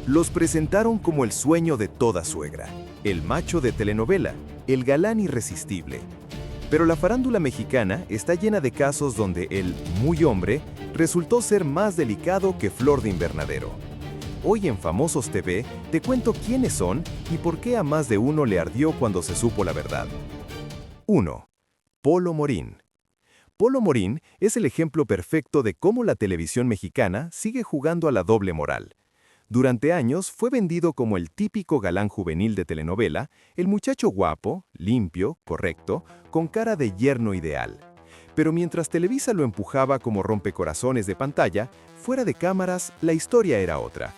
Los presentaron como el sueño de toda suegra, el macho de telenovela, el galán irresistible. Pero la farándula mexicana está llena de casos donde el muy hombre resultó ser más delicado que flor de invernadero. Hoy en Famosos TV te cuento quiénes son y por qué a más de uno le ardió cuando se supo la verdad. 1. Polo Morín. Polo Morín es el ejemplo perfecto de cómo la televisión mexicana sigue jugando a la doble moral. Durante años fue vendido como el típico galán juvenil de telenovela, el muchacho guapo, limpio, correcto, con cara de yerno ideal. Pero mientras Televisa lo empujaba como rompecorazones de pantalla, fuera de cámaras la historia era otra.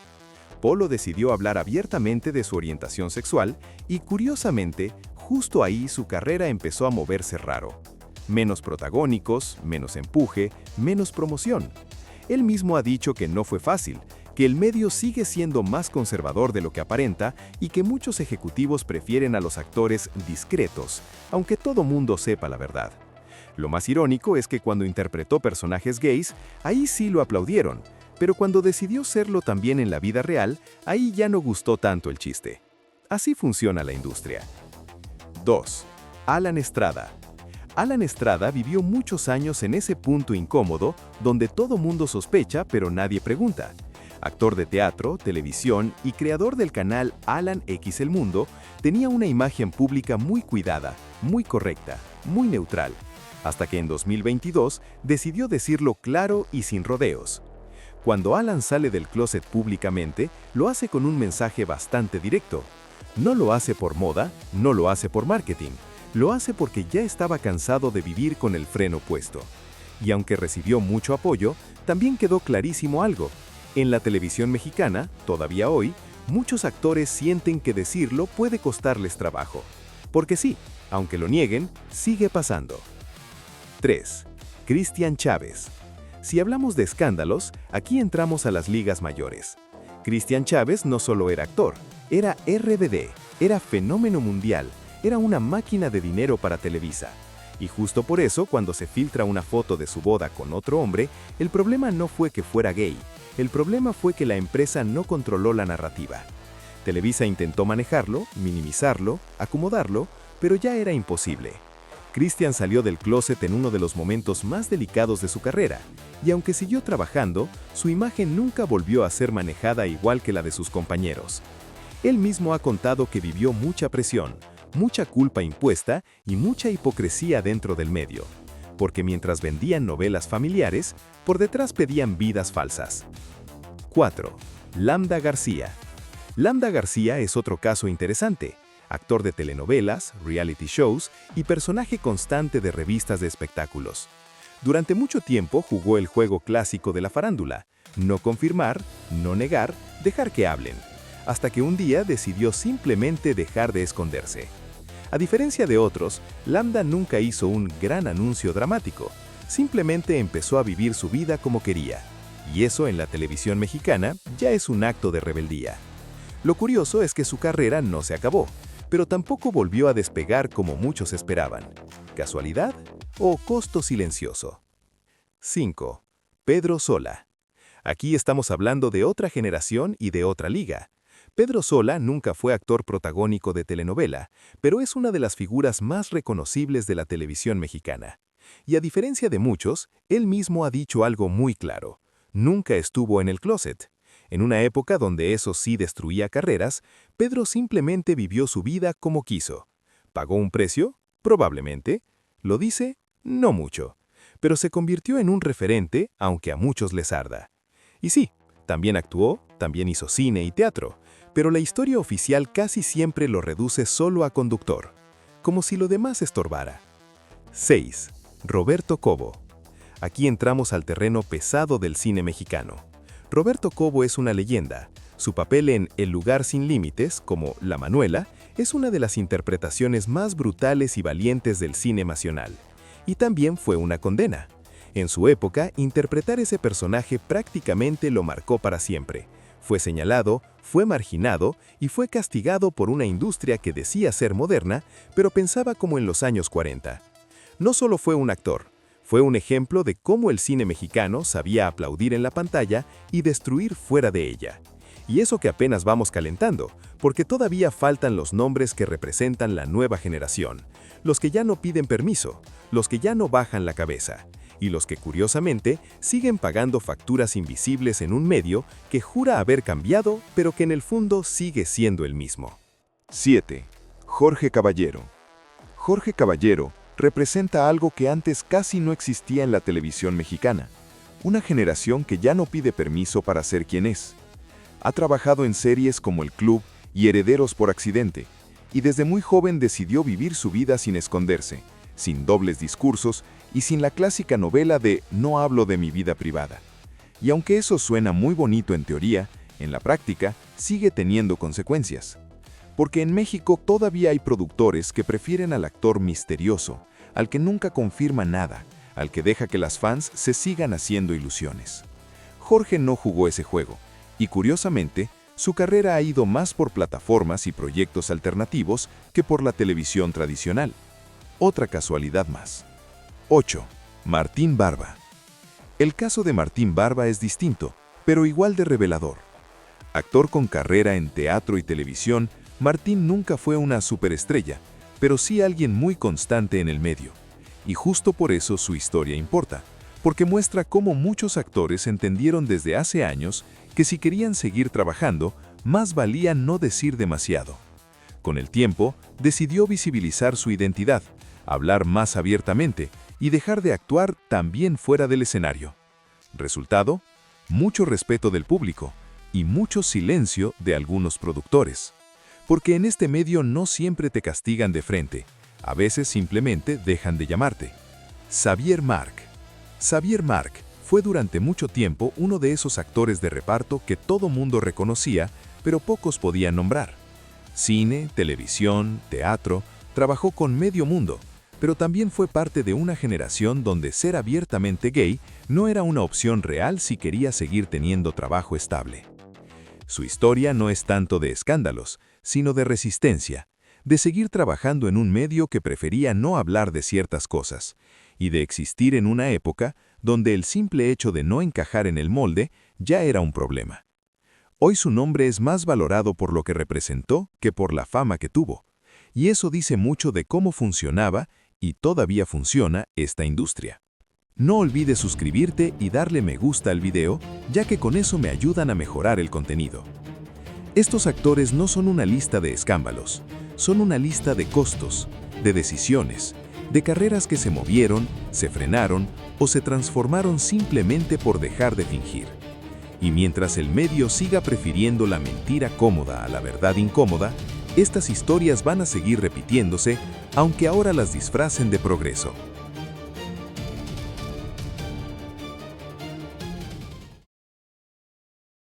Polo decidió hablar abiertamente de su orientación sexual y, curiosamente, justo ahí su carrera empezó a moverse raro. Menos protagónicos, menos empuje, menos promoción. Él mismo ha dicho que no fue fácil, que el medio sigue siendo más conservador de lo que aparenta y que muchos ejecutivos prefieren a los actores discretos, aunque todo mundo sepa la verdad. Lo más irónico es que cuando interpretó personajes gays, ahí sí lo aplaudieron, pero cuando decidió serlo también en la vida real, ahí ya no gustó tanto el chiste. Así funciona la industria. 2. Alan Estrada. Alan Estrada vivió muchos años en ese punto incómodo donde todo mundo sospecha pero nadie pregunta. Actor de teatro, televisión y creador del canal Alan X El Mundo, tenía una imagen pública muy cuidada, muy correcta, muy neutral, hasta que en 2022 decidió decirlo claro y sin rodeos. Cuando Alan sale del closet públicamente, lo hace con un mensaje bastante directo. No lo hace por moda, no lo hace por marketing, lo hace porque ya estaba cansado de vivir con el freno puesto. Y aunque recibió mucho apoyo, también quedó clarísimo algo. En la televisión mexicana, todavía hoy, muchos actores sienten que decirlo puede costarles trabajo. Porque sí, aunque lo nieguen, sigue pasando. 3. Cristian Chávez. Si hablamos de escándalos, aquí entramos a las ligas mayores. Cristian Chávez no solo era actor, era RBD, era fenómeno mundial, era una máquina de dinero para Televisa. Y justo por eso, cuando se filtra una foto de su boda con otro hombre, el problema no fue que fuera gay. El problema fue que la empresa no controló la narrativa. Televisa intentó manejarlo, minimizarlo, acomodarlo, pero ya era imposible. Cristian salió del closet en uno de los momentos más delicados de su carrera, y aunque siguió trabajando, su imagen nunca volvió a ser manejada igual que la de sus compañeros. Él mismo ha contado que vivió mucha presión, mucha culpa impuesta y mucha hipocresía dentro del medio, porque mientras vendían novelas familiares, por detrás pedían vidas falsas. 4. Lambda García. Lambda García es otro caso interesante. Actor de telenovelas, reality shows y personaje constante de revistas de espectáculos. Durante mucho tiempo jugó el juego clásico de la farándula: no confirmar, no negar, dejar que hablen, hasta que un día decidió simplemente dejar de esconderse. A diferencia de otros, Lambda nunca hizo un gran anuncio dramático, simplemente empezó a vivir su vida como quería, y eso en la televisión mexicana ya es un acto de rebeldía. Lo curioso es que su carrera no se acabó, pero tampoco volvió a despegar como muchos esperaban. ¿Casualidad o costo silencioso? 5. Pedro Sola. Aquí estamos hablando de otra generación y de otra liga. Pedro Sola nunca fue actor protagónico de telenovela, pero es una de las figuras más reconocibles de la televisión mexicana. Y a diferencia de muchos, él mismo ha dicho algo muy claro: nunca estuvo en el closet. En una época donde eso sí destruía carreras, Pedro simplemente vivió su vida como quiso. ¿Pagó un precio? Probablemente. ¿Lo dice? No mucho. Pero se convirtió en un referente, aunque a muchos les arda. Y sí, también actuó, también hizo cine y teatro, pero la historia oficial casi siempre lo reduce solo a conductor, como si lo demás estorbara. 6. Roberto Cobo. Aquí entramos al terreno pesado del cine mexicano. Roberto Cobo es una leyenda. Su papel en El lugar sin límites, como La Manuela, es una de las interpretaciones más brutales y valientes del cine nacional. Y también fue una condena. En su época, interpretar ese personaje prácticamente lo marcó para siempre. Fue señalado, fue marginado y fue castigado por una industria que decía ser moderna, pero pensaba como en los años 40. No solo fue un actor, fue un ejemplo de cómo el cine mexicano sabía aplaudir en la pantalla y destruir fuera de ella. Y eso que apenas vamos calentando, porque todavía faltan los nombres que representan la nueva generación, los que ya no piden permiso, los que ya no bajan la cabeza, y los que curiosamente siguen pagando facturas invisibles en un medio que jura haber cambiado, pero que en el fondo sigue siendo el mismo. 7. Jorge Caballero. Jorge Caballero representa algo que antes casi no existía en la televisión mexicana, una generación que ya no pide permiso para ser quien es. Ha trabajado en series como El Club y Herederos por accidente, y desde muy joven decidió vivir su vida sin esconderse, sin dobles discursos y sin la clásica novela de "no hablo de mi vida privada". Y aunque eso suena muy bonito en teoría, en la práctica sigue teniendo consecuencias. Porque en México todavía hay productores que prefieren al actor misterioso, al que nunca confirma nada, al que deja que las fans se sigan haciendo ilusiones. Jorge no jugó ese juego, y curiosamente, su carrera ha ido más por plataformas y proyectos alternativos que por la televisión tradicional. Otra casualidad más. 8. Martín Barba. El caso de Martín Barba es distinto, pero igual de revelador. Actor con carrera en teatro y televisión, Martín nunca fue una superestrella, pero sí alguien muy constante en el medio. Y justo por eso su historia importa, porque muestra cómo muchos actores entendieron desde hace años que si querían seguir trabajando, más valía no decir demasiado. Con el tiempo, decidió visibilizar su identidad, hablar más abiertamente y dejar de actuar también fuera del escenario. Resultado, mucho respeto del público y mucho silencio de algunos productores. Porque en este medio no siempre te castigan de frente, a veces simplemente dejan de llamarte. Xavier Marc. Xavier Marc fue durante mucho tiempo uno de esos actores de reparto que todo mundo reconocía, pero pocos podían nombrar. Cine, televisión, teatro, trabajó con medio mundo, pero también fue parte de una generación donde ser abiertamente gay no era una opción real si quería seguir teniendo trabajo estable. Su historia no es tanto de escándalos, sino de resistencia, de seguir trabajando en un medio que prefería no hablar de ciertas cosas, y de existir en una época donde el simple hecho de no encajar en el molde ya era un problema. Hoy su nombre es más valorado por lo que representó que por la fama que tuvo, y eso dice mucho de cómo funcionaba y todavía funciona esta industria. No olvides suscribirte y darle me gusta al video, ya que con eso me ayudan a mejorar el contenido. Estos actores no son una lista de escándalos, son una lista de costos, de decisiones, de carreras que se movieron, se frenaron o se transformaron simplemente por dejar de fingir. Y mientras el medio siga prefiriendo la mentira cómoda a la verdad incómoda, estas historias van a seguir repitiéndose, aunque ahora las disfracen de progreso.